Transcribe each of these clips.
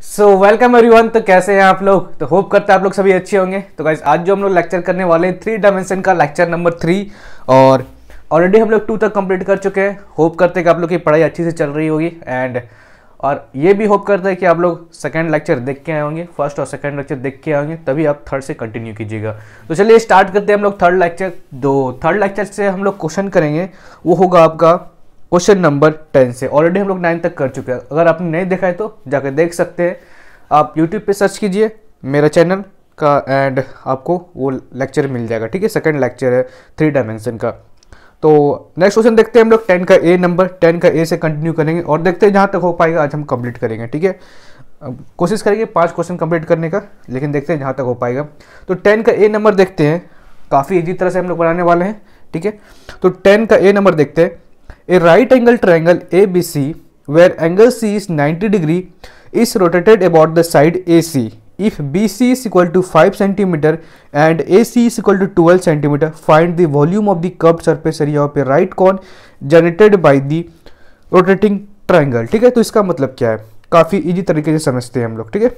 So welcome everyone. तो कैसे हैं आप लोग? तो होप करते हैं आप लोग सभी अच्छे होंगे। तो गाइस आज जो हम लोग लेक्चर करने वाले हैं 3 डायमेंशन का लेक्चर नंबर 3 और ऑलरेडी हम लोग 2 तक कंप्लीट कर चुके हैं। होप करते हैं कि आप लोग की पढ़ाई अच्छी से चल रही होगी और ये भी होप करते हैं कि आप लोग सेकंड लेक्चर देख के आए होंगे, फर्स्ट और सेकंड लेक्चर देख के आए होंगे, तभी आप थर्ड से कंटिन्यू कीजिएगा। तो चलिए स्टार्ट करते हैं हम लोग थर्ड लेक्चर। थर्ड लेक्चर से हम लोग क्वेश्चन करेंगे, वो होगा आपका क्वेश्चन नंबर 10 से। ऑलरेडी हम लोग 9 तक कर चुके हैं। अगर आपने नहीं देखा है तो जाकर देख सकते हैं। आप यूट्यूब पे सर्च कीजिए मेरा चैनल का एंड आपको वो लेक्चर मिल जाएगा। ठीक है, सेकंड लेक्चर है 3 डायमेंशन का। तो नेक्स्ट क्वेश्चन देखते हैं हम लोग 10 का ए नंबर। 10 का ए से कंटिन्यू करेंगे और देखते हैं जहाँ तक हो पाएगा आज हम कंप्लीट करेंगे। ठीक है, कोशिश करेंगे 5 क्वेश्चन कंप्लीट करने का, लेकिन देखते हैं जहाँ तक हो पाएगा। तो 10 का ए नंबर देखते हैं, काफ़ी इजी तरह से हम लोग बनाने वाले हैं। ठीक है, तो 10 का ए नंबर देखते हैं। A right angle triangle A B C where angle C is 90 degree is rotated about the side AC. If BC is equal to 5 cm and AC is equal to 12 cm, find the volume of the curved surface area of a right cone generated by the rotating triangle. ठीक है, तो इसका मतलब क्या है, काफ़ी easy तरीके से समझते हैं हम लोग। ठीक है,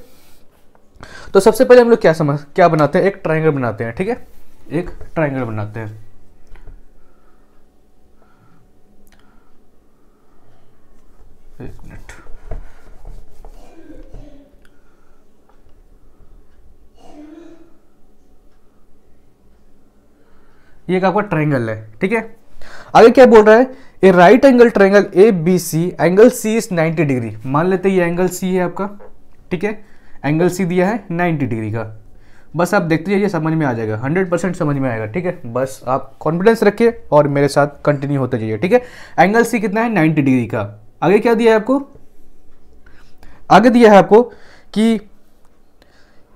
तो सबसे पहले हम लोग क्या बनाते हैं, एक ट्रायंगल बनाते हैं। ठीक है, एक ट्रायंगल बनाते हैं। एक मिनट, ये एक आपका ट्रायंगल है। ठीक है, आगे क्या बोल रहा है, a right angle triangle A B C angle C is 90 degree. मान लेते हैं ये एंगल सी है आपका। ठीक है, एंगल सी दिया है 90 डिग्री का। बस आप देखते जाइए, समझ में आ जाएगा, 100% समझ में आएगा। ठीक है, बस आप कॉन्फिडेंस रखिए और मेरे साथ कंटिन्यू होते जाइए। ठीक है, एंगल सी कितना है, 90 डिग्री का। आगे क्या दिया है आपको, आगे दिया है आपको कि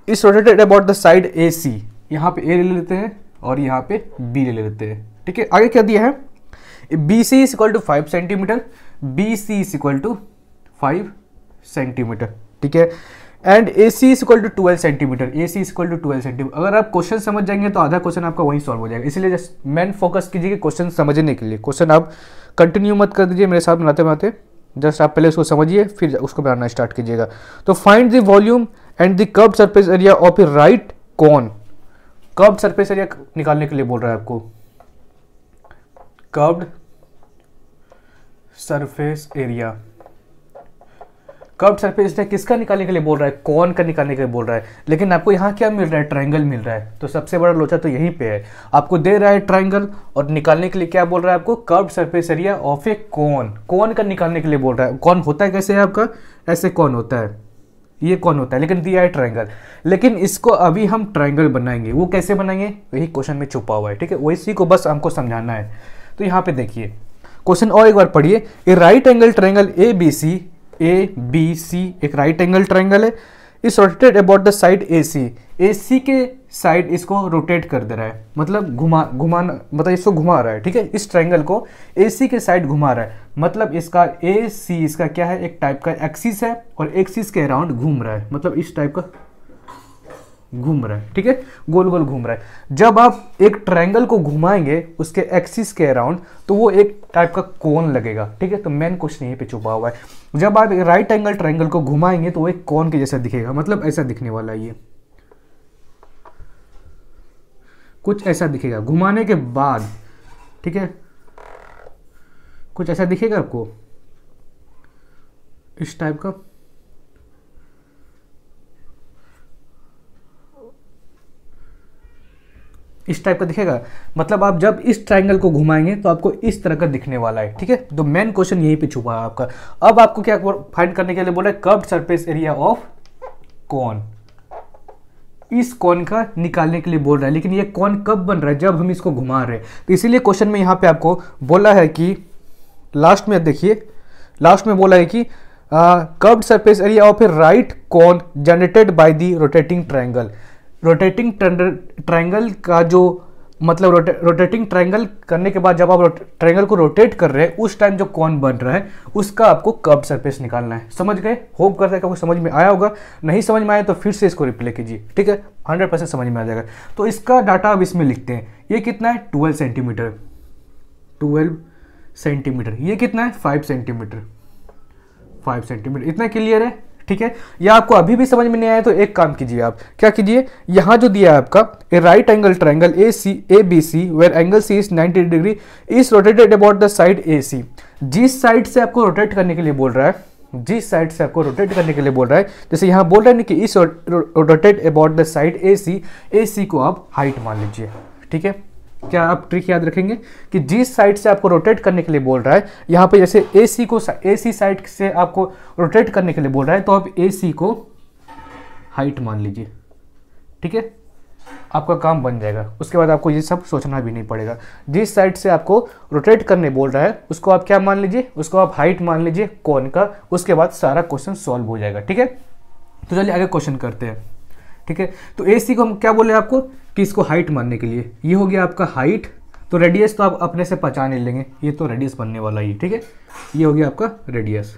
इस rotated about the side A सी। यहाँ पे ए ले लेते हैं और यहाँ पे बी ले लेते हैं। ठीक है, आगे क्या दिया है, B C is equal to 5 centimetre, B C is equal to 5 centimetre. ठीक है, and A C is equal to 12 centimetre, A C is equal to 12 centimetre. अगर आप क्वेश्चन समझ जाएंगे तो आधा क्वेश्चन आपका वहीं सॉल्व हो जाएगा। इसलिए जस्ट मेन फोकस कीजिए क्वेश्चन समझने के लिए। क्वेश्चन आप कंटिन्यू मत कर दीजिए मेरे साथ बनाते बनाते, जस्ट आप पहले उसको समझिए फिर उसको बनाना स्टार्ट कीजिएगा। तो find the volume and the curved surface area of A right cone. Curved surface area निकालने के लिए बोल रहा है आपको, curved surface area. Curved surface area किसका निकालने के लिए बोल रहा है, कौन का निकालने के लिए बोल रहा है। लेकिन आपको यहाँ क्या मिल रहा है, ट्रायंगल मिल रहा है। तो सबसे बड़ा लोचा तो यहीं पे है, आपको दे रहा है ट्रायंगल और निकालने के लिए क्या बोल रहा है आपको, कर्व्ड सरफेस एरिया ऑफ ए कोन। कोन का निकालने के लिए बोल रहा है। कौन होता है कैसे है आपका, ऐसे कौन होता है, ये कौन होता है, लेकिन दिया है ट्रायंगल। लेकिन इसको अभी हम ट्रायंगल बनाएंगे, वो कैसे बनाएंगे वही क्वेश्चन में छुपा हुआ है। ठीक है, वैसी को बस हमको समझाना है। तो यहाँ पे देखिए क्वेश्चन और एक बार पढ़िए। A right angle triangle A B C, A B C एक राइट एंगल ट्रायंगल है। Is rotated about the side A C, A C के साइड इसको रोटेट कर दे रहा है, मतलब घुमाना, मतलब इसको घुमा रहा है। ठीक है, इस ट्रायंगल को ए सी के साइड घुमा रहा है, मतलब इसका ए सी इसका क्या है, एक टाइप का एक्सिस है और एक्सिस के अराउंड घूम रहा है, मतलब इस टाइप का घूम रहा है। ठीक है, गोल गोल घूम रहा है। जब आप एक ट्रायंगल को घुमाएंगे उसके एक्सिस के अराउंड तो वो एक टाइप का कोन लगेगा। ठीक है, तो मेन क्वेश्चन यहीं पे छुपा हुआ है। जब आप एक राइट एंगल ट्रायंगल को घुमाएंगे तो वो एक कोन के जैसा दिखेगा, मतलब ऐसा दिखने वाला है, ये कुछ ऐसा दिखेगा घुमाने के बाद। ठीक है, कुछ ऐसा दिखेगा आपको, इस टाइप का। इस टाइप का दिखेगा, मतलब आप जब इस ट्रायंगल को घुमाएंगे तो आपको इस तरह का दिखने वाला है। ठीक है, तो मेन क्वेश्चन यहीं पे छुपा है आपका। अब आपको क्या फाइंड करने के लिए बोला है, curved surface area of cone. इस कोन का निकालने के लिए बोल रहा है, लेकिन ये कोन कब बन रहा है, जब हम इसको घुमा रहे हैं। तो इसीलिए क्वेश्चन में यहाँ पे आपको बोला है कि लास्ट में देखिए, लास्ट में बोला है कि curved surface area of A right cone generated by the rotating triangle. Rotating triangle का जो मतलब रोटेटिंग ट्रायंगल करने के बाद जब आप ट्रायंगल को रोटेट कर रहे हैं उस टाइम जो कौन बन रहा है उसका आपको कर्व्ड सरफेस निकालना है। समझ गए? होप करते हैं कि आपको समझ में आया होगा। नहीं समझ में आया तो फिर से इसको रिप्ले कीजिए, ठीक है, 100% समझ में आ जाएगा। तो इसका डाटा अब इसमें लिखते हैं। ये कितना है? 12 सेंटीमीटर, 12 सेंटीमीटर। ये कितना है? 5 सेंटीमीटर, 5 सेंटीमीटर। इतना क्लियर है? ठीक है। या आपको अभी भी समझ में नहीं आया तो एक काम कीजिए, आप क्या कीजिए, यहाँ जो दिया है आपका a right angle triangle A B C where angle C is 90 degree is rotated about the side A C. जिस साइड से आपको रोटेट करने के लिए बोल रहा है, जिस साइड से आपको रोटेट करने के लिए बोल रहा है, जैसे यहाँ बोल रहा है कि इस rotate about the side A सी को आप हाइट मान लीजिए, ठीक है। क्या आप ट्रिक याद रखेंगे कि जिस साइड से आपको रोटेट करने के लिए बोल रहा है, यहाँ पे जैसे ए सी साइड से आपको रोटेट करने के लिए बोल रहा है तो आप ए सी को हाइट मान लीजिए, ठीक है। आपका काम बन जाएगा, उसके बाद आपको ये सब सोचना भी नहीं पड़ेगा। जिस साइड से आपको रोटेट करने बोल रहा है उसको आप क्या मान लीजिए, उसको आप हाइट मान लीजिए कोन का, उसके बाद सारा क्वेश्चन सॉल्व हो जाएगा, ठीक है। तो चलिए आगे क्वेश्चन करते हैं, ठीक है। तो ए सी को हम क्या बोले आपको कि इसको हाइट मानने के लिए, ये हो गया आपका हाइट, तो रेडियस तो आप अपने से पहचान ही लेंगे, ये तो रेडियस बनने वाला ही, ठीक है। ये हो गया आपका रेडियस।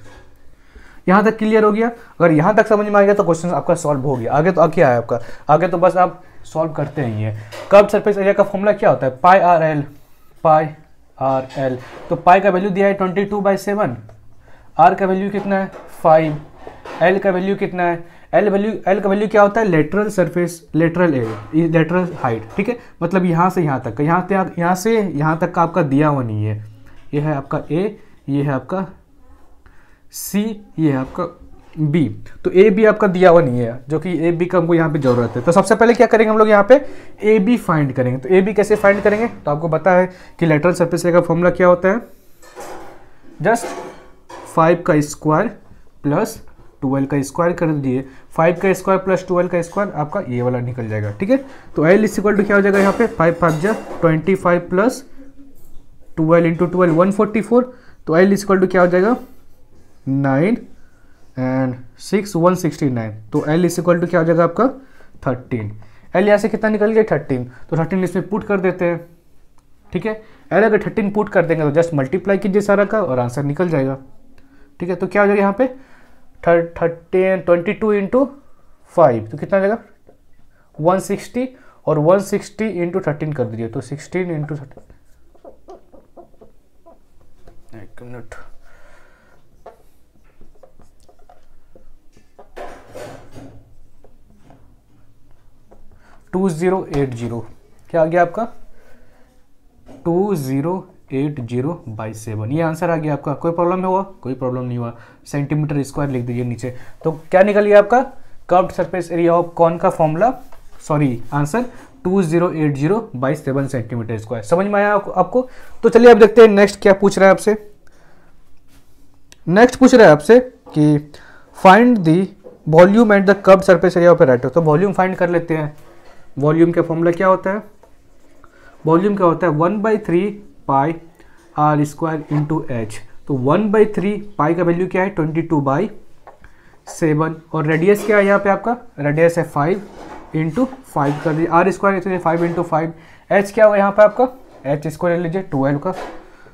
यहाँ तक क्लियर हो गया? अगर यहाँ तक समझ में आ गया तो क्वेश्चन आपका सॉल्व हो गया। आगे तो क्या है आपका, आगे तो बस आप सॉल्व करते ही हैं। कर्व्ड सरफेस एरिया का फॉर्मूला क्या होता है, पाई आर एल। तो पाई का वैल्यू दिया है 22/7, आर का वैल्यू कितना है 5, एल का वैल्यू कितना है, एल का वैल्यू क्या होता है, lateral surface, lateral area, lateral height, ठीक है। मतलब यहाँ से यहाँ तक, यहाँ से यहाँ तक का आपका दिया हुआ नहीं है। ये है आपका ए, ये है आपका सी, ये है आपका बी। तो ए बी आपका दिया हुआ नहीं है, जो कि ए बी का हमको यहाँ पे जरूरत है। तो सबसे पहले क्या करेंगे हम लोग, यहाँ पे ए बी फाइंड करेंगे। तो ए बी कैसे फाइंड करेंगे, तो आपको पता है कि लेटरल सरफेस एरिया का फॉर्मूला क्या होता है, जस्ट 5 का स्क्वायर प्लस 12 का स्क्वायर कर दीजिए। 5 का स्क्वायर प्लस 12 का स्क्वायर आपका ये वाला निकल जाएगा, ठीक है। तो एल इज इक्वल टू क्या हो जाएगा, यहाँ पे 5 5 जा 25 प्लस 12 इंटू 12 144। तो एल इज इक्वल टू क्या हो जाएगा 9 एंड 6 169। तो एल इज इक्वल टू क्या हो जाएगा आपका 13। एल यहाँ से कितना निकल गया 13, तो 13 इसमें पुट कर देते हैं, ठीक है। एल अगर 13 पुट कर देंगे तो जस्ट मल्टीप्लाई कीजिए सारा का और आंसर निकल जाएगा, ठीक है। तो क्या हो जाएगा यहाँ पे 22 इंटू 5 तो कितना जाएगा 160, और 160 इंटू 13 कर दीजिए तो 16 इंटू 13, एक मिनट, 2080 क्या आ गया आपका 2080/7। ये आंसर आ गया आपका। कोई प्रॉब्लम हुआ, कोई प्रॉब्लम नहीं हुआ। सेंटीमीटर स्क्वायर लिख दीजिए नीचे। तो क्या निकल गया आपका curved surface area of cone का formula, sorry answer 2080/7 centimetre square. समझ में आया आपको? तो चलिए अब देखते हैं नेक्स्ट क्या पूछ रहा है आपसे। नेक्स्ट पूछ रहा है आपसे कि find the volume and the curved surface area of a rectangle. तो वॉल्यूम फाइंड कर लेते हैं। वॉल्यूम का फॉर्मूला क्या होता है, वॉल्यूम क्या होता है 1/3 पाई आर स्क्वायर इंटू एच। तो 1/3 पाई का वैल्यू क्या है 22/7, और रेडियस क्या है यहाँ पे आपका, रेडियस है 5 इंटू 5 कर दीजिए, आर स्क्वायर इसलिए 5 इंटू 5। एच क्या हुआ यहाँ पे आपका, एच स्क्वायर ले लीजिए 12 का।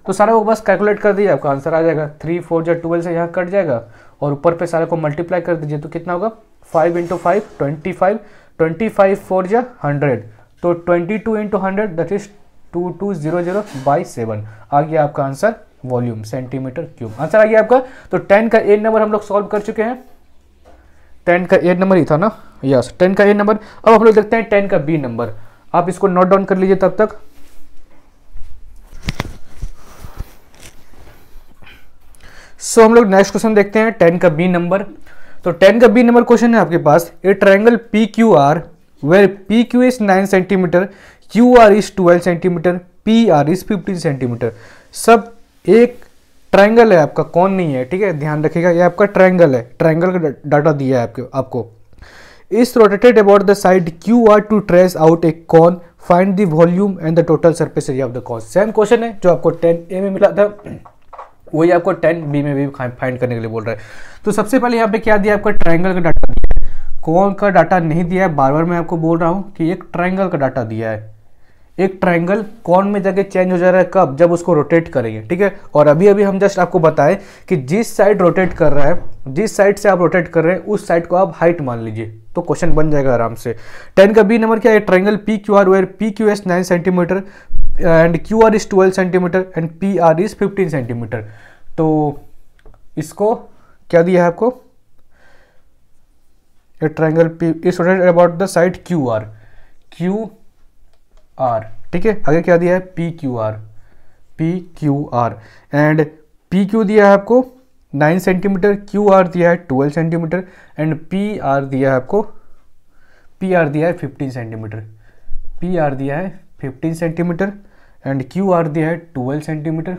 तो सारा को बस कैलकुलेट कर दीजिए, आपका आंसर आ जाएगा। 3 4 या 12 से यहाँ कट जाएगा और ऊपर पे सारे को मल्टीप्लाई कर दीजिए तो कितना होगा 5 इंटू 5 25, 25 4 या 100, तो 22 इंटू 100 दैट इज 2200/7 आ गया आपका answer volume centimetre cube. Answer आ गया आपका। तो 10 का ए नंबर हम लोग सॉल्व कर चुके हैं। 10 का ए नंबर ही था ना, यस 10 का ए नंबर। अब हम लोग देखते हैं 10 का बी नंबर। आप इसको नोट डाउन कर लीजिए तब तक। सो हम लोग नेक्स्ट क्वेश्चन देखते हैं 10 का बी नंबर। तो 10 का बी नंबर क्वेश्चन है आपके पास, a triangle P Q R where P Q is 9 centimetre, Q R is 12 centimetre, P R is 15 centimetre. सब एक ट्रायंगल है आपका, कौन नहीं है, ठीक है, ध्यान रखिएगा। ये आपका ट्रायंगल है, ट्रायंगल का डाटा दिया है आपको। Is rotated about the side Q R to trace out a cone, find the volume and the total surface area of the cone. Same question है जो आपको 10A में मिला था, वही आपको 10B में भी फाइंड करने के लिए बोल रहा है। तो सबसे पहले यहाँ पे क्या दिया, आपका ट्रायंगल का डाटा दिया है, कौन का डाटा नहीं दिया है। बार बार मैं आपको बोल रहा हूँ कि एक ट्रायंगल का डाटा दिया है। एक ट्रायंगल कौन में जगह चेंज हो जा रहा है, कब, जब उसको रोटेट करेंगे, ठीक है। और अभी अभी हम जस्ट आपको बताएं कि जिस साइड रोटेट कर रहा है, जिस साइड से आप रोटेट कर रहे हैं उस साइड को आप हाइट मान लीजिए, तो क्वेश्चन बन जाएगा आराम से। 10 का बी नंबर क्या है, triangle P Q R where P Q is 9 centimetre and Q R is 12 centimetre and P R is 15 centimetre. तो इसको क्या दिया है आपको, a triangle P is rotated about the side Q R, Q R, ठीक है। आगे क्या दिया है, P Q R, P Q R, and P Q दिया है आपको 9 सेंटीमीटर, क्यू आर दिया है 12 सेंटीमीटर, एंड पी आर दिया है आपको, पी आर दिया है 15 सेंटीमीटर, पी आर दिया है 15 सेंटीमीटर, एंड क्यू आर दिया है 12 सेंटीमीटर,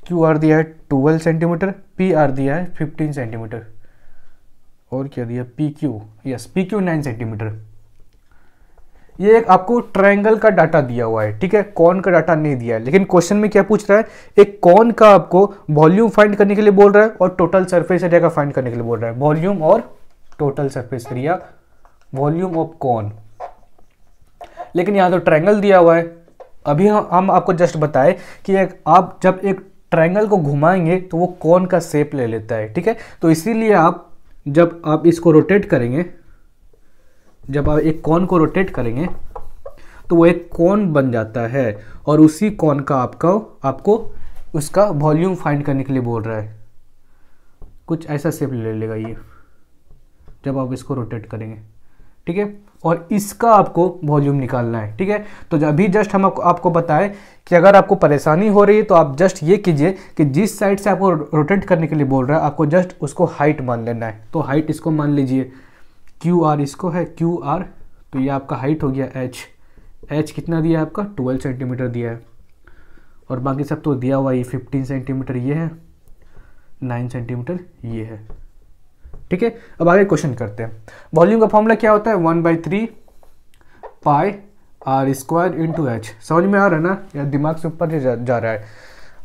क्यू आर दिया है 12 सेंटीमीटर, पी आर दिया है 15 सेंटीमीटर, और क्या दिया, P Q, yes P Q 9 centimetre. ये एक आपको ट्रायंगल का डाटा दिया हुआ है, ठीक है, कॉन का डाटा नहीं दिया है। लेकिन क्वेश्चन में क्या पूछ रहा है, एक कॉन का आपको वॉल्यूम फाइंड करने के लिए बोल रहा है और टोटल सरफेस एरिया का फाइंड करने के लिए बोल रहा है, वॉल्यूम और total surface area, volume of cone. लेकिन यहाँ तो ट्रायंगल दिया हुआ है। अभी हम आपको जस्ट बताए कि आप जब एक ट्रायंगल को घुमाएंगे तो वो कॉन का शेप ले लेता है, ठीक है। तो इसीलिए जब आप इसको रोटेट करेंगे, जब आप एक कॉन को रोटेट करेंगे तो वो एक कॉन बन जाता है, और उसी कॉन का आपको उसका वॉल्यूम फाइंड करने के लिए बोल रहा है। कुछ ऐसा शेप ले लेगा ये जब आप इसको रोटेट करेंगे, ठीक है, और इसका आपको वॉल्यूम निकालना है, ठीक है। तो अभी जस्ट हम आपको बताएं कि अगर आपको परेशानी हो रही है तो आप जस्ट ये कीजिए कि जिस साइड से आपको रोटेट करने के लिए बोल रहा है आपको जस्ट उसको हाइट मान लेना है। तो हाइट इसको मान लीजिए क्यू आर, इसको है क्यू आर, तो ये आपका हाइट हो गया एच, एच कितना दिया है आपका 12 सेंटीमीटर दिया है, और बाकी सब तो दिया हुआ, ये 15 सेंटीमीटर ये है, 9 सेंटीमीटर ये है, ठीक है। अब आगे क्वेश्चन करते हैं। वॉल्यूम का फॉर्मूला क्या होता है, 1/3 पाई आर स्क्वायर इंटू एच। समझ में आ रहा है ना, या दिमाग से ऊपर जा रहा है,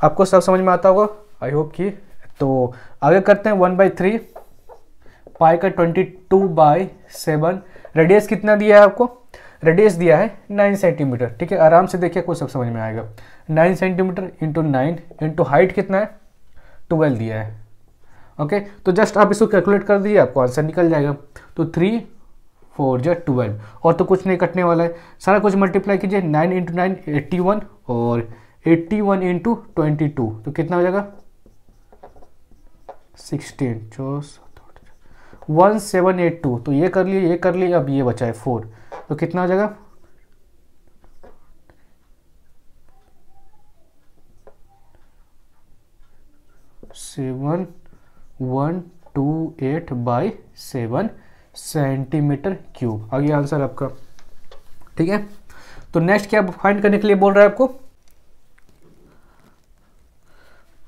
आपको सब समझ में आता होगा आई होप कि। तो आगे करते हैं, 1/3 पाई का 22/7, रेडियस कितना दिया है आपको, रेडियस दिया है 9 सेंटीमीटर, ठीक है। आराम से देखिए कुछ सब समझ में आएगा। 9 सेंटीमीटर इंटू 9 इंटू हाइट कितना है 12 दिया है, ओके। तो जस्ट आप इसको कैलकुलेट कर दीजिए, आपको आंसर निकल जाएगा। तो 3 4 जा 12, और तो कुछ नहीं कटने वाला है, सारा कुछ मल्टीप्लाई कीजिए, 9 इंटू 9 81, और 81 इंटू 22 तो कितना हो जाएगा 16, 1782। तो ये कर लिए, ये कर लिए, अब ये बचा है 4, तो कितना हो जाएगा 7128/7 सेंटीमीटर क्यूब। आ गया आंसर आपका, ठीक है। तो नेक्स्ट क्या फाइंड करने के लिए बोल रहा है आपको,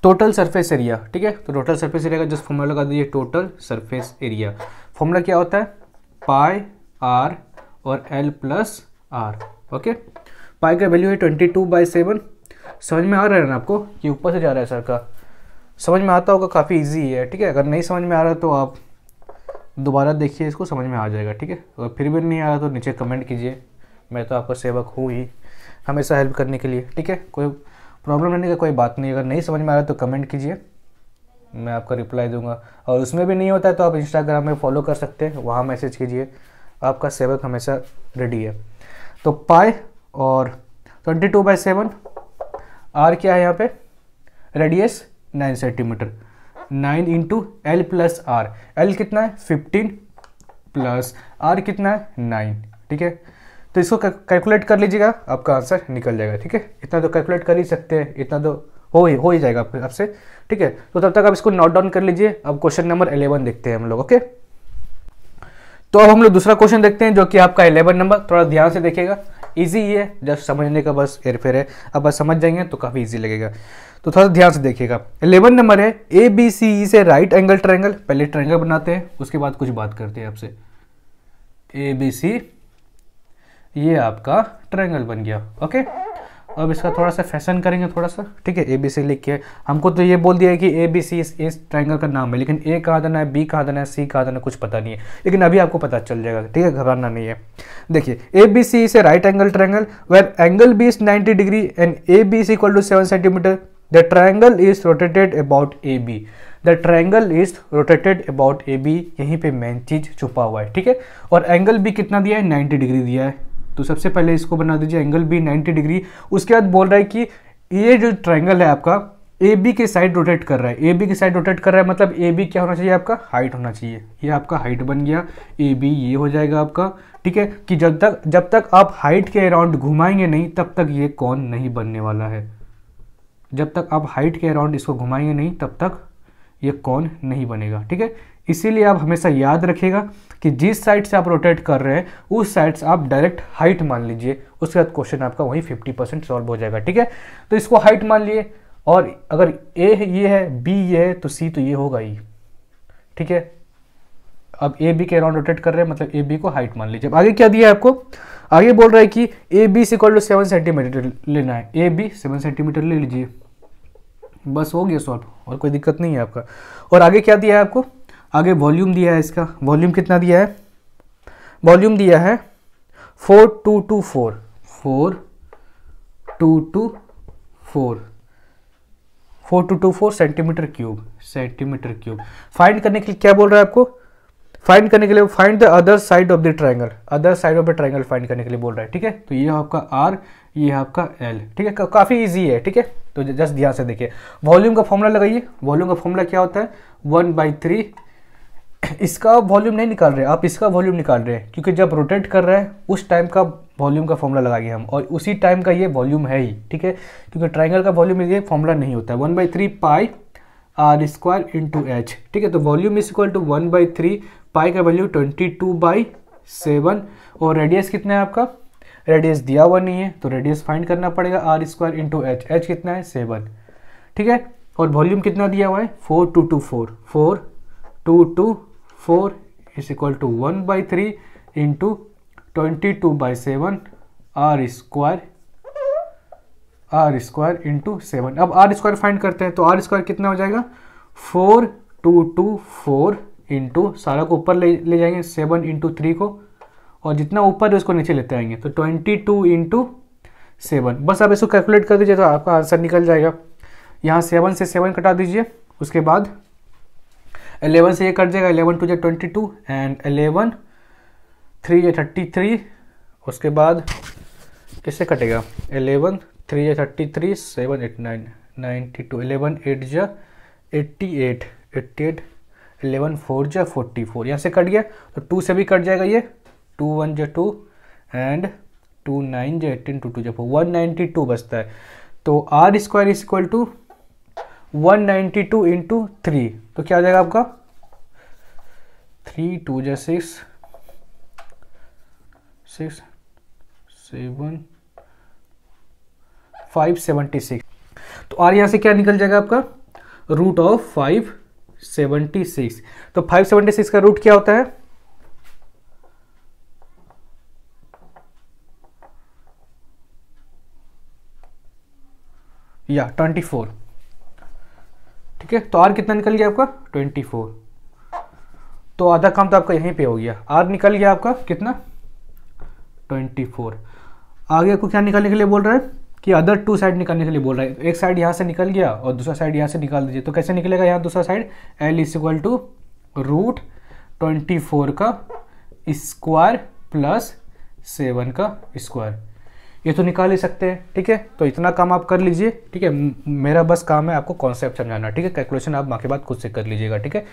टोटल सरफेस एरिया, ठीक है। तो टोटल सरफेस एरिया का जस्ट फॉर्मूला लगा दीजिए, टोटल सरफेस एरिया। फॉर्मूला क्या होता है, पाई आर और एल प्लस आर, ओके। पाई का वैल्यू है 22/7। समझ में आ रहा है ना आपको, कि ऊपर से जा रहा है सर का, समझ में आता होगा, काफ़ी इजी है, ठीक है। अगर नहीं समझ में आ रहा तो आप दोबारा देखिए, इसको समझ में आ जाएगा, ठीक है। अगर फिर भी नहीं आ रहा तो नीचे कमेंट कीजिए, मैं तो आपका सेवक हूँ ही, हमेशा हेल्प करने के लिए, ठीक है। कोई प्रॉब्लम रहने का कोई बात नहीं, अगर नहीं समझ में आ रहा तो कमेंट कीजिए, मैं आपका रिप्लाई दूंगा। और उसमें भी नहीं होता है तो आप इंस्टाग्राम में फॉलो कर सकते हैं, वहाँ मैसेज कीजिए, आपका सेवक हमेशा रेडी है। तो पाई और 22/7, आर क्या है यहाँ पे, radius 9 centimetre, 9 into L plus R, L कितना है 15 प्लस आर कितना है 9, ठीक है। तो इसको कैलकुलेट कर लीजिएगा, आपका आंसर निकल जाएगा, ठीक है। इतना तो कैलकुलेट कर ही सकते हैं, इतना तो हो ही जाएगा आपसे, ठीक है। तो तब तक आप इसको नोट डाउन कर लीजिए। अब क्वेश्चन नंबर 11 देखते हैं हम लोग, ओके। तो अब हम लोग दूसरा क्वेश्चन देखते हैं, जो कि आपका 11 नंबर, थोड़ा ध्यान से देखिएगा, इजी ही है, जस्ट समझने का बस हेरफेर है। अब बस समझ जाएंगे तो काफ़ी इजी लगेगा, तो थोड़ा ध्यान से देखिएगा। 11 नंबर है, ABC से राइट एंगल ट्रायंगल, पहले ट्रायंगल बनाते हैं उसके बाद कुछ बात करते हैं आपसे। ABC ये आपका ट्रायंगल बन गया, ओके। अब इसका थोड़ा सा फैशन करेंगे थोड़ा सा, ठीक है। ABC लिख के हमको तो ये बोल दिया है कि ABC इस ट्रायंगल का नाम है, लेकिन A कहाँ देना है, B कहाँ देना है, C कहाँ देना है, कुछ पता नहीं है, लेकिन अभी आपको पता चल जाएगा, ठीक है, घबराना नहीं है। देखिए, ABC is a right angle triangle where angle B is 90 degree and AB is equal to 7 centimetre. The triangle is rotated about AB, the triangle is rotated about AB, यहीं पे मेन चीज छुपा हुआ है, ठीक है। और एंगल B कितना दिया है, 90 डिग्री दिया है। तो सबसे पहले इसको बना दीजिए, एंगल B 90 डिग्री। उसके बाद बोल रहा है कि ये जो ट्रायंगल है आपका, ए बी की साइड रोटेट कर रहा है, ए बी की साइड रोटेट कर रहा है, मतलब ए बी क्या होना चाहिए आपका, हाइट होना चाहिए। ये आपका हाइट बन गया, ए बी ये हो जाएगा आपका, ठीक है। कि जब तक आप हाइट के अराउंड घुमाएंगे नहीं तब तक ये कौन नहीं बनने वाला है। जब तक आप हाइट के अराउंड इसको घुमाएंगे नहीं तब तक ये कौन नहीं बनेगा, ठीक है। इसीलिए आप हमेशा याद रखिएगा कि जिस साइड से आप रोटेट कर रहे हैं उस साइड से आप डायरेक्ट हाइट मान लीजिए, उसके बाद क्वेश्चन आपका वही 50% सॉल्व हो जाएगा, ठीक है। तो इसको हाइट मान लिए, और अगर ए ये है, बी ये है, तो सी तो ये होगा ही, ठीक है। अब ए बी के अराउंड रोटेट कर रहे हैं, मतलब ए बी को हाइट मान लीजिए। अब आगे क्या दिया है आपको, आगे बोल रहा है कि A B equal to 7 centimetre लेना है, ए बी 7 सेंटीमीटर ले लीजिए, बस हो गया सॉल्व, और कोई दिक्कत नहीं है आपका। और आगे क्या दिया है आपको, आगे वॉल्यूम दिया है, इसका वॉल्यूम कितना दिया है, वॉल्यूम दिया है 4224 4224 सेंटीमीटर क्यूब। फाइंड करने के लिए क्या बोल रहा है आपको, फाइंड करने के लिए find the other side of the triangle, other side of the triangle find करने के लिए बोल रहा है, ठीक है। तो ये आपका आर, ये आपका एल, ठीक है। काफी इजी है, ठीक है। तो जस्ट ध्यान से देखिए, वॉल्यूम का फॉर्मूला लगाइए। वॉल्यूम का फॉर्मूला क्या होता है, 1/3। इसका वॉल्यूम नहीं निकाल रहे, आप इसका वॉल्यूम निकाल रहे हैं, क्योंकि जब रोटेट कर रहे हैं उस टाइम का वॉल्यूम का फॉर्मूला लगाएंगे हम, और उसी टाइम का ये वॉल्यूम है ही, ठीक है। क्योंकि ट्रायंगल का वॉल्यूम ये फॉर्मूला नहीं होता है, 1/3 पाई आर स्क्वायर इंटू एच, ठीक है। तो वॉल्यूम इज इक्वल टू 1/3 पाई का वैल्यू 22/7, और रेडियस कितना है आपका, रेडियस दिया हुआ नहीं है तो रेडियस फाइंड करना पड़ेगा, R square into H, H कितना है 7, ठीक है। और वॉल्यूम कितना दिया हुआ है 4224 is equal to 1/3 into 22/7 R square into 7। अब आर स्क्वायर फाइंड करते हैं, तो आर स्क्वायर कितना हो जाएगा 4224 इंटू, सारा को ऊपर ले जाएंगे 7 इंटू 3 को, और जितना ऊपर है उसको नीचे लेते आएंगे, तो 22 इंटू 7। बस आप इसको कैलकुलेट कर दीजिए तो आपका आंसर निकल जाएगा। यहाँ 7 से 7 कटा दीजिए, उसके बाद 11 से ये कट जाएगा, 11 2 22 एंड 11 3 33, उसके बाद किससे कटेगा, 11 3 33 7 8 9 92, 11 8 88 88, 11 4 44, यहाँ से कट गया, तो 2 से भी कट जाएगा ये, 2 1 2 एंड 2 9 18 2 2 4, 192 बचता है। तो R square is equal to 192 into 3, तो क्या आ जाएगा आपका 3 2 6 6 7 576, तो आर यहाँ से क्या निकल जाएगा आपका रूट ऑफ 576। तो 576 का रूट क्या होता है, या 24, ठीक है। तो आर कितना निकल गया आपका 24, तो आधा काम तो आपका यहीं पे हो गया, आर निकल गया आपका कितना 24। आगे आपको क्या निकालने के लिए बोल रहा है कि अदर 2 साइड निकालने के लिए बोल रहा है। एक साइड यहाँ से निकल गया और दूसरा साइड यहाँ से निकाल दीजिए, तो कैसे निकलेगा यहाँ दूसरा side, L is equal to root 24 का स्क्वायर प्लस 7 का स्क्वायर, ये तो निकाल ही सकते हैं, ठीक है। तो इतना काम आप कर लीजिए, ठीक है। मेरा बस काम है आपको कॉन्सेप्ट समझाना, ठीक है। कैलकुलेशन आप माँ के बाद खुद से कर लीजिएगा, ठीक है।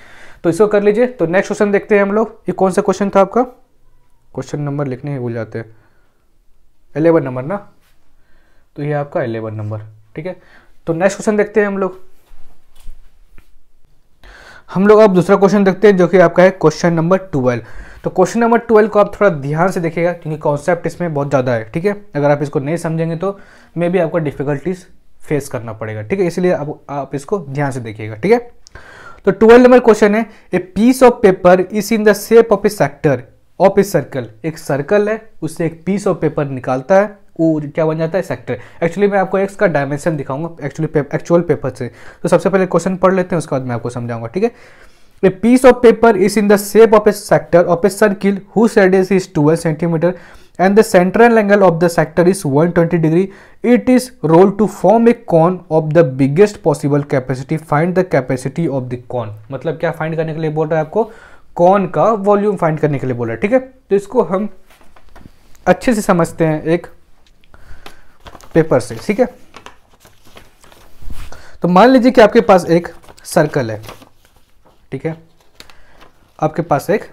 तो इसको कर लीजिए। तो नेक्स्ट क्वेश्चन देखते हैं हम लोग। ये कौन सा क्वेश्चन था आपका, क्वेश्चन नंबर लिखने ही भूल जाते हैं, 11 नंबर ना, तो ये आपका 11 नंबर, ठीक है। तो नेक्स्ट क्वेश्चन देखते हैं हम लोग अब दूसरा क्वेश्चन देखते हैं, जो कि आपका है क्वेश्चन नंबर 12। तो क्वेश्चन नंबर 12 को आप थोड़ा ध्यान से देखिएगा, क्योंकि कॉन्सेप्ट इसमें बहुत ज़्यादा है, ठीक है। अगर आप इसको नहीं समझेंगे तो मे भी आपको डिफिकल्टीज फेस करना पड़ेगा, ठीक है। इसलिए आप इसको ध्यान से देखिएगा, ठीक है। तो 12 नंबर क्वेश्चन है, a piece of paper is in the shape of a sector of a circle. एक सर्कल है, उससे एक पीस ऑफ पेपर निकालता है, वो क्या बन जाता है सेक्टर। एक्चुअली मैं आपको एक्स का डायमेंशन दिखाऊंगा एक्चुअल पेपर से। तो सबसे पहले क्वेश्चन पढ़ लेते हैं, उसके बाद मैं आपको समझाऊंगा, ठीक है। A piece of paper is in the shape of a sector of a circle whose radius is 12 cm and the central angle of the sector is 120 degree. It is rolled to form a cone of the biggest possible capacity. Find the capacity of the cone. मतलब क्या find करने के लिए बोल रहा है आपको, cone का वॉल्यूम फाइंड करने के लिए बोल रहा है, ठीक है। तो इसको हम अच्छे से समझते हैं एक पेपर से, ठीक है। तो मान लीजिए कि आपके पास एक सर्कल है, ठीक है, आपके पास एक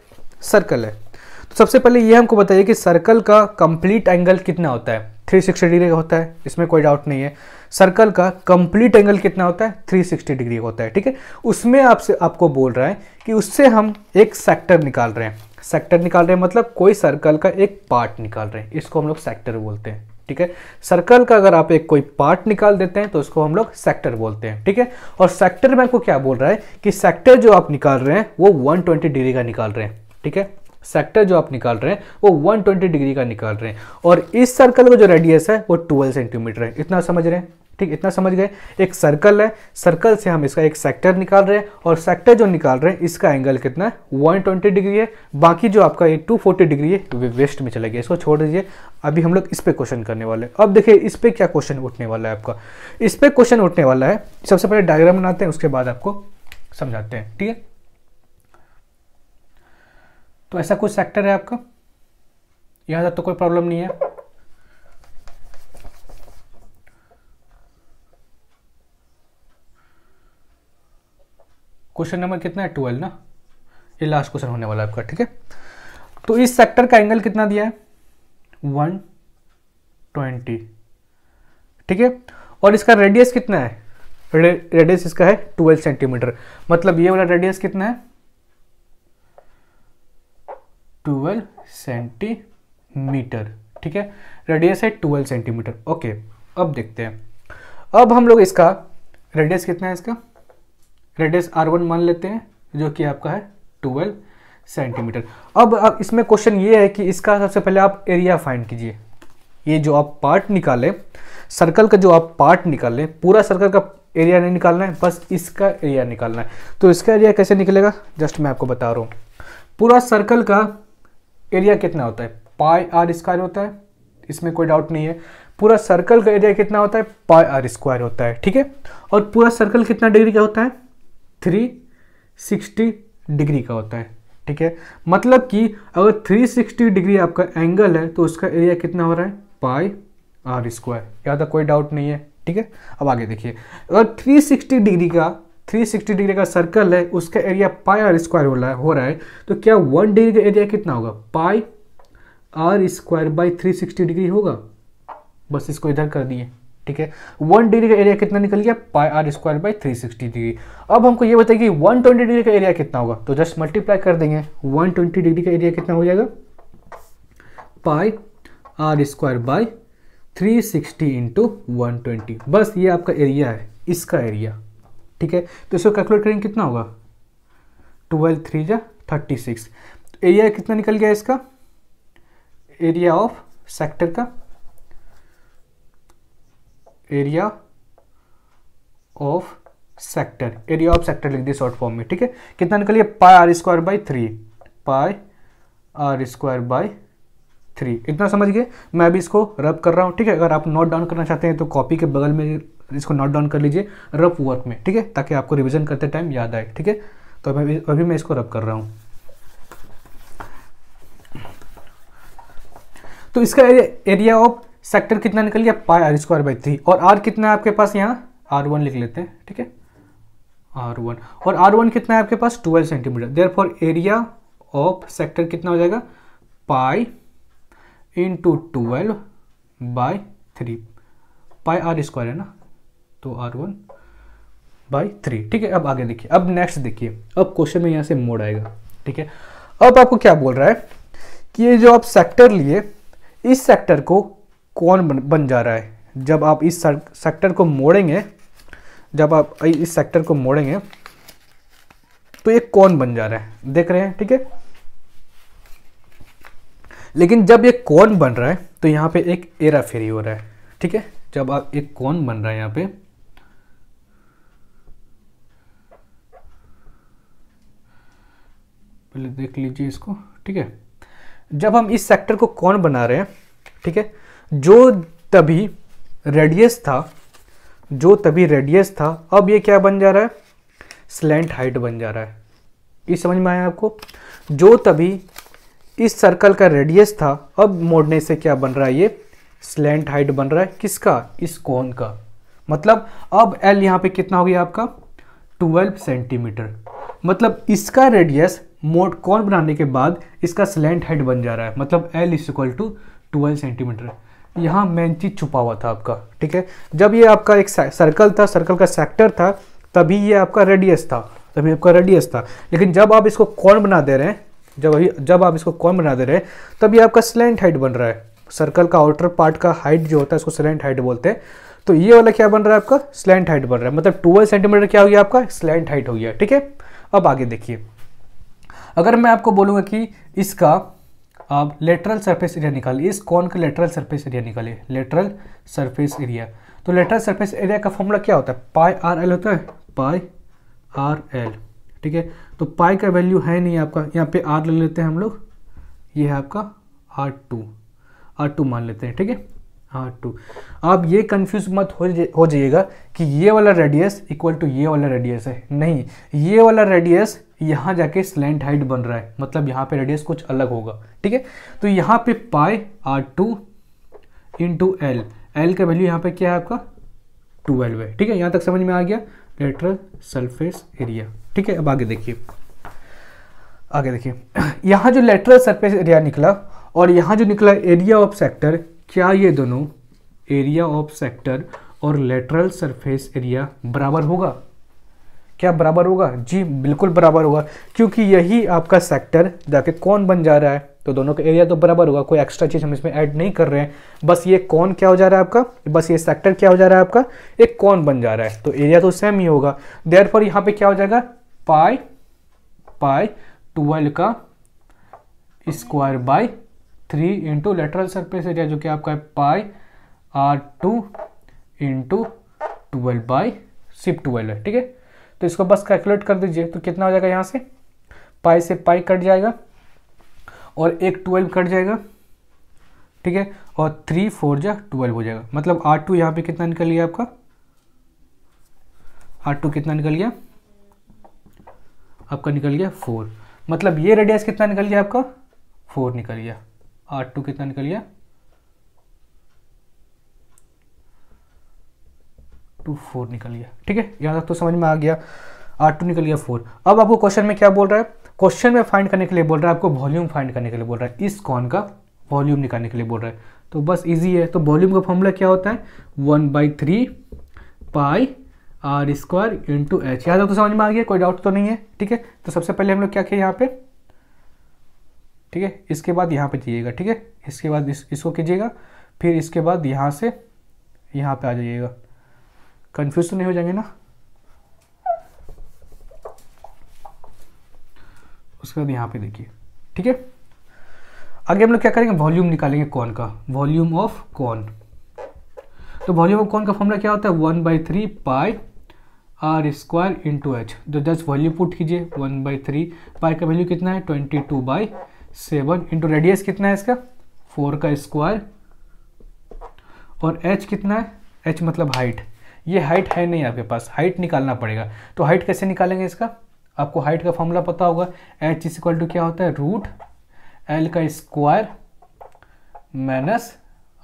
सर्कल है। तो सबसे पहले ये हमको बताइए कि सर्कल का कंप्लीट एंगल कितना होता है? 360 डिग्री का होता है, इसमें कोई डाउट नहीं है। सर्कल का कंप्लीट एंगल कितना होता है? 360 डिग्री होता है, ठीक है। उसमें आपको बोल रहा है कि उससे हम एक सेक्टर निकाल रहे हैं। सेक्टर निकाल रहे हैं मतलब कोई सर्कल का एक पार्ट निकाल रहे हैं, इसको हम लोग सेक्टर बोलते हैं, ठीक है। सर्कल का अगर आप एक कोई पार्ट निकाल देते हैं तो उसको हम लोग सेक्टर बोलते हैं, ठीक है। और सेक्टर में आपको क्या बोल रहा है कि सेक्टर जो आप निकाल रहे हैं वो 120 डिग्री का निकाल रहे हैं, ठीक है। सेक्टर जो आप निकाल रहे हैं वो 120 डिग्री का निकाल रहे हैं, और इस सर्कल का जो रेडियस है वो 12 सेंटीमीटर है। इतना समझ रहे हैं, ठीक, इतना समझ गए। एक सर्कल है, सर्कल से हम इसका एक सेक्टर निकाल रहे हैं, और सेक्टर जो निकाल रहे हैं इसका एंगल कितना है? 120 डिग्री है। बाकी जो आपका ये 240 डिग्री है वो वेस्ट में चला गया, इसको छोड़ दीजिए। अभी हम लोग इस पे क्वेश्चन करने वाले हैं। अब देखिए इस पे क्या क्वेश्चन उठने वाला है आपका। इस पे क्वेश्चन उठने वाला है, सबसे पहले डायग्राम बनाते हैं, उसके बाद आपको समझाते हैं, ठीक है। तो ऐसा कुछ सेक्टर है आपका, यहां तक तो कोई प्रॉब्लम नहीं है। क्वेश्चन नंबर कितना है? 12 ना, ये लास्ट क्वेश्चन होने वाला है आपका, ठीक है। तो इस सेक्टर का एंगल कितना दिया है? 120, ठीक है। और इसका रेडियस कितना है? रेडियस इसका है 12 सेंटीमीटर। मतलब ये वाला रेडियस कितना है? 12 सेंटीमीटर, ठीक है। रेडियस है 12 सेंटीमीटर। ओके, अब देखते हैं। अब हम लोग इसका रेडियस कितना है? इसका रेडियस R1 मान लेते हैं, जो कि आपका है 12 सेंटीमीटर। अब इसमें क्वेश्चन ये है कि इसका सबसे पहले आप एरिया फाइंड कीजिए। ये जो आप पार्ट निकालें, सर्कल का जो आप पार्ट निकालें, पूरा सर्कल का एरिया नहीं निकालना है, बस इसका एरिया निकालना है। तो इसका एरिया कैसे निकलेगा? जस्ट मैं आपको बता रहा हूँ। पूरा सर्कल का एरिया कितना होता है? पाई आर स्क्वायर होता है, इसमें कोई डाउट नहीं है। पूरा सर्कल का एरिया कितना होता है? पाई आर स्क्वायर होता है, ठीक है। और पूरा सर्कल कितना डिग्री का होता है? 360 डिग्री का होता है, ठीक है। मतलब कि अगर 360 डिग्री आपका एंगल है तो उसका एरिया कितना हो रहा है? पाई आर स्क्वायर। यहाँ तक कोई डाउट नहीं है, ठीक है। अब आगे देखिए, अगर 360 डिग्री का सर्कल है, उसका एरिया पाई आर स्क्वायर हो रहा है, तो क्या 1 डिग्री का एरिया कितना होगा? पाई आर स्क्वायर बाई 360 डिग्री होगा। बस इसको इधर कर दिए, ठीक है। 1 डिग्री का एरिया कितना निकल गया? Pi are square by 360 degree. अब हमको ये बताइए कि 120 डिग्री का एरिया कितना होगा, तो जस्ट मल्टीप्लाई कर देंगे। 120 डिग्री का एरिया कितना हो जाएगा? पाई आर स्क्वायर बाई 360 इंटू 120। बस ये आपका एरिया है, इसका एरिया, ठीक है। तो इसको कैलकुलेट करेंगे कितना होगा? 12 3 जा 36। एरिया कितना निकल गया इसका? एरिया ऑफ सेक्टर का, एरिया ऑफ सेक्टर लिख दिए शॉर्ट फॉर्म में, ठीक है। कितना निकल गया? Pi are square by 3, pi are square by 3। इतना समझ गए। मैं अभी इसको रब कर रहा हूँ, ठीक है। अगर आप नोट डाउन करना चाहते हैं तो कॉपी के बगल में इसको नोट डाउन कर लीजिए रफ वर्क में, ठीक है, ताकि आपको रिवीजन करते टाइम याद आए, ठीक है। तो अभी मैं इसको रब कर रहा हूँ। तो इसका एरिया ऑफ सेक्टर कितना निकल गया? Pi are square by 3। और आर कितना है आपके पास? यहाँ R1 लिख लेते हैं, ठीक है, R1। और R1 कितना है आपके पास? 12 centimetre. Therefore area of sector कितना हो जाएगा? Pi into 12 by 3। Pi are square है ना, तो R1 बाई 3, ठीक है। अब आगे देखिए, अब नेक्स्ट देखिए, अब क्वेश्चन में यहाँ से मोड़ आएगा, ठीक है। अब आपको क्या बोल रहा है कि ये जो आप सेक्टर लिए, इस सेक्टर को कौन बन जा रहा है? जब आप इस सेक्टर को मोड़ेंगे, तो ये कौन बन जा रहा है? देख रहे हैं, ठीक है। लेकिन जब ये कौन बन रहा है तो यहाँ पे एक एरा फेरी हो रहा है, ठीक है। जब आप एक कौन बन रहा है यहाँ पे, पहले देख लीजिए इसको, ठीक है। जब हम इस सेक्टर को कौन बना रहे हैं, ठीक है, जो तभी रेडियस था, अब ये क्या बन जा रहा है? स्लैंट हाइट बन जा रहा है। ये समझ में आया आपको? जो तभी इस सर्कल का रेडियस था, अब मोड़ने से क्या बन रहा है? ये स्लैंट हाइट बन रहा है। किसका? इस कोन का। मतलब अब एल यहाँ पे कितना हो गया आपका 12 सेंटीमीटर। मतलब इसका रेडियस मोड कॉन बनाने के बाद इसका स्लैंट हेड बन जा रहा है, मतलब L is equal to 12 centimetre. यहाँ मेन चीज छुपा हुआ था आपका, ठीक है। जब ये आपका एक सर्कल था, सर्कल का सेक्टर था, तभी ये आपका रेडियस था, तभी आपका रेडियस था। लेकिन जब आप इसको कॉन बना दे रहे हैं, जब आप इसको कॉन बना दे रहे हैं, तब ये आपका स्लैंट हाइट बन रहा है। सर्कल का आउटर पार्ट का हाइट जो होता है उसको स्लैंट हाइट बोलते हैं। तो ये वाला क्या बन रहा है आपका स्लैंट हाइट बन रहा है, मतलब 12 सेंटीमीटर क्या हो गया आपका स्लैंट हाइट हो गया, ठीक है। अब आगे देखिए, अगर मैं आपको बोलूँगा कि इसका आप लेटरल सरफेस एरिया निकालिए, इस कॉन का लेटरल सरफेस एरिया निकालिए, लेटरल सरफेस एरिया। तो लेटरल सरफेस एरिया का फॉर्मूला क्या होता है, पाई आर एल होता है, पाई आर एल, ठीक है। तो पाई का वैल्यू है नहीं आपका, यहाँ पे आर ले लेते हैं हम लोग, ये है आपका R2 मान लेते हैं, ठीक है, R2। आप ये कंफ्यूज मत हो जाइएगा कि ये वाला रेडियस इक्वल टू ये वाला रेडियस है, नहीं, ये वाला रेडियस यहाँ जाके स्लैंट हाइट बन रहा है, मतलब यहाँ पे रेडियस कुछ अलग होगा, ठीक है। तो यहाँ पे पाई R2 इंटू एल, एल का वैल्यू यहाँ पे क्या है आपका 12 है, ठीक है। यहाँ तक समझ में आ गया लेटरल सरफेस एरिया, ठीक है। अब आगे देखिए, यहाँ जो लेटरल सरफेस एरिया निकला और यहाँ जो निकला एरिया ऑफ सेक्टर, क्या ये दोनों एरिया ऑफ सेक्टर और लेटरल सरफेस एरिया बराबर होगा? क्या बराबर होगा? जी बिल्कुल बराबर होगा, क्योंकि यही आपका सेक्टर जाके कौन बन जा रहा है, तो दोनों का एरिया तो बराबर होगा। कोई एक्स्ट्रा चीज हम इसमें ऐड नहीं कर रहे हैं, बस ये कौन क्या हो जा रहा है आपका, बस ये सेक्टर क्या हो जा रहा है आपका, एक कौन बन जा रहा है, तो एरिया तो सेम ही होगा। देयरफॉर यहाँ पे क्या हो जाएगा, पाई 12 का square by 3 into lateral surface area जो कि आपका है पाई R2 इंटू 12 बाई सिर्फ 12 है, ठीक है। तो इसको बस कैलकुलेट कर दीजिए, तो कितना हो जाएगा, यहाँ से पाई से पाई कट जाएगा और एक 12 कट जाएगा, ठीक है, और 3 4 जा 12 हो जाएगा। मतलब R2 यहाँ पे कितना निकल गया आपका, R2 कितना निकल गया आपका, निकल गया 4। मतलब ये रेडियस कितना निकल गया आपका 4 निकल गया, R2 कितना निकल गया 4 निकल गया, ठीक है। यहाँ तक तो समझ में आ गया, R2 निकल गया 4। अब आपको क्वेश्चन में क्या बोल रहा है, क्वेश्चन में फाइंड करने के लिए बोल रहा है, आपको वॉल्यूम फाइंड करने के लिए बोल रहा है, इस कॉन का वॉल्यूम निकालने के लिए बोल रहा है। तो बस इजी है, तो वॉल्यूम का फॉर्मूला क्या होता है 1/3 पाई R स्क्वायर इंटू एच। यहाँ तक तो समझ में आ गया, कोई डाउट तो नहीं है, ठीक है। तो सबसे पहले हम लोग क्या किए यहाँ पे, ठीक है, इसके बाद यहाँ पे जाइएगा, ठीक है, इसके बाद इसको कीजिएगा, फिर इसके बाद यहाँ से यहाँ पे आ जाइएगा, कंफ्यूज तो नहीं हो जाएंगे ना। उसके बाद यहाँ पे देखिए, ठीक है। आगे हम लोग क्या करेंगे, वॉल्यूम निकालेंगे कॉन का, वॉल्यूम ऑफ कॉन। तो वॉल्यूम ऑफ कॉन का फॉर्मूला क्या होता है 1/3 पाई R स्क्वायर इंटू एच। तो जस्ट वॉल्यूम पुट कीजिए, 1/3 पाई का वैल्यू कितना है 22/7 इंटू रेडियस कितना है इसका 4 का स्क्वायर, और एच कितना है, एच मतलब हाइट। ये हाइट है नहीं आपके पास, हाइट निकालना पड़ेगा। तो हाइट कैसे निकालेंगे इसका, आपको हाइट का फॉर्मूला पता होगा, एच इज इक्वल टू क्या होता है √L का स्क्वायर माइनस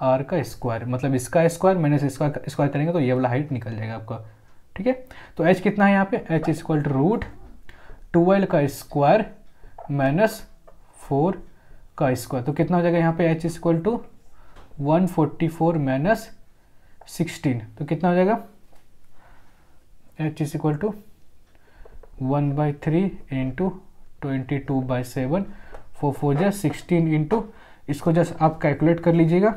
R का स्क्वायर, मतलब इसका स्क्वायर माइनस इसका स्क्वायर करेंगे तो ये वाला हाइट निकल जाएगा आपका, ठीक है। तो h कितना है यहाँ पे, h इज इक्वल टू √12 का स्क्वायर माइनस 4 का स्क्वायर। तो कितना हो जाएगा यहाँ पे, h is equal to 144 minus 16। तो कितना हो जाएगा, h is equal to 1/3 into 22/7, 4 4 जा 16 इंटू, इसको जस्ट आप कैलकुलेट कर लीजिएगा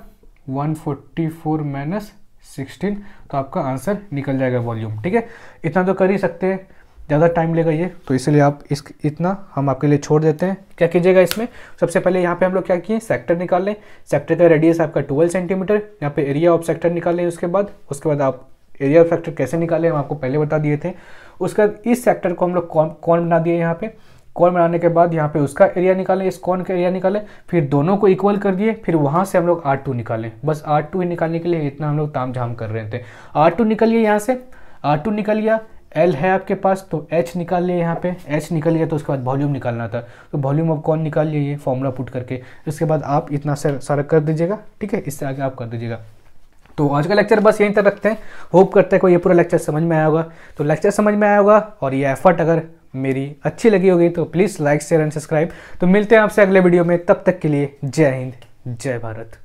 144 माइनस 16, तो आपका आंसर निकल जाएगा वॉल्यूम, ठीक है। इतना तो कर ही सकते हैं, ज़्यादा टाइम लेगा ये, तो इसलिए आप इतना हम आपके लिए छोड़ देते हैं। क्या कीजिएगा इसमें, सबसे पहले यहाँ पे हम लोग क्या किए, सेक्टर निकाल लें, सेक्टर का रेडियस आपका 12 सेंटीमीटर, यहाँ पे एरिया ऑफ सेक्टर निकाल लें। उसके बाद आप एरिया ऑफ सेक्टर कैसे निकालें हम आपको पहले बता दिए थे। उसके बाद इस सेक्टर को हम लोग कौन बना दिए, यहाँ पे कौन बनाने के बाद यहाँ पे उसका एरिया निकालें, इस कौन का एरिया निकालें, फिर दोनों को इक्वल कर दिए, फिर वहाँ से हम लोग R2 निकालें। बस R2 ही निकालने के लिए इतना हम लोग ताम झाम कर रहे थे। R2 निकल गया, यहाँ से R2 निकल गया, L है आपके पास तो H निकाल लिया, यहाँ पे H निकल गया, तो उसके बाद वॉल्यूम निकालना था, तो वॉल्यूम ऑफ कौन निकाल लिए, ये फॉर्मूला पुट करके। इसके बाद आप इतना सारा कर दीजिएगा, ठीक है, इससे आगे आप कर दीजिएगा। तो आज का लेक्चर बस यहीं तक रखते हैं। होप करते हैं कोई ये पूरा लेक्चर समझ में आया होगा। तो लेक्चर समझ में आया होगा और ये एफर्ट अगर मेरी अच्छी लगी होगी तो please like share and subscribe. तो मिलते हैं आपसे अगले वीडियो में, तब तक के लिए जय हिंद जय भारत।